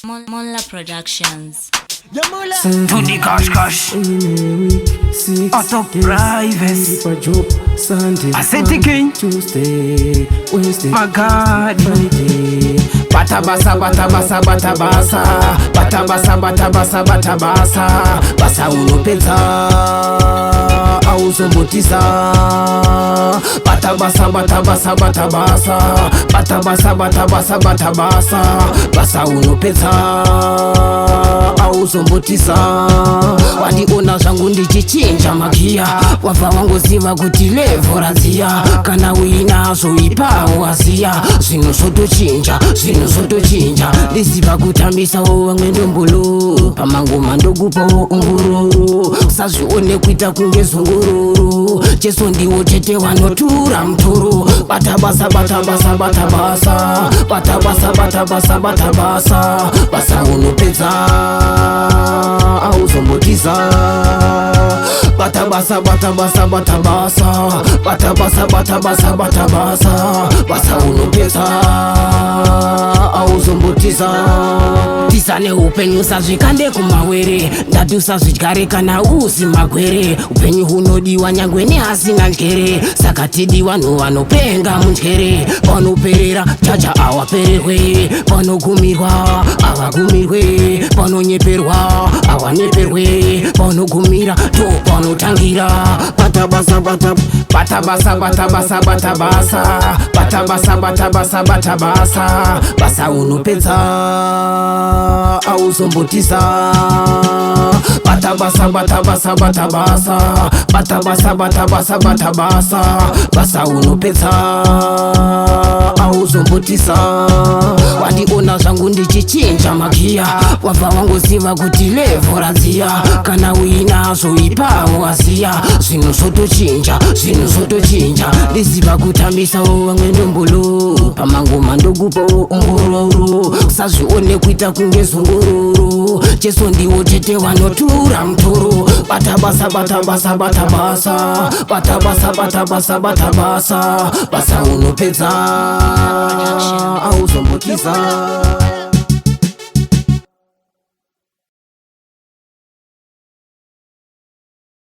Mola Productions. To the cash. Auto privacy. I said the king. Tuesday, Wednesday, My God. Friday. Batabasa, batabasa, batabasa. Batabasa, batabasa, batabasa. Basa unopeza auzombotisa. Batabasa, batabasa, batabasa. Batabasa, batabasa, batabasa. Basa unopeza auzombotisa. Wadiona zangu ndichichinja magia. Wava wangu ziva kuti levo razia. Kana wina zoipa wazia. Zino sotochinja Ndiziva kutambisa wamwe ndombolo Pamangoma ndogupa ungururu Sazvione kuita kunge zungururu Jesu ndiwo tete wanotura mturu Batabasa, batabasa, batabasa. Batabasa, batabasa, batabasa. Basa unopedza auzombotiza. Batabasa, batabasa, batabasa. Batabasa, batabasa, batabasa. Basa unopedza auzombotiza. Tisane upenyu sazvikande kumawere. Ndatu sazvidyare kana uzi magwere. Upenyu hunodiwa nyangwe neasina njere. Saka tidi vanhu vanopenga munjere. Panoperera chacha avapererwe. Panogumirwa avagumirwe. Panonyeperwa avanyeperwe. Panogumira to panotangira. Batabasa, batabasa, batabasa, batabasa. Batabasa, batabasa, batabasa. Basa unopedza auzombotisa. Batabasa, batabasa, batabasa. Batabasa, batabasa, batabasa. Basa unopedza auzombotisa. Wadiona zangu ndichichinja magia. Wava wangu ziva kuti levo razia. Kana wina zoipa wazia. Zino sotochinja Ndiziva kutambisa wamwe ndombolo Pamangoma ndogupa ungururu Sazvione kuita kunge zungururu Jesu ndiwo tete wanotura mturu Batabasa, batabasa, batabasa. Batabasa, batabasa, batabasa. Basa unopedza auzombotiza.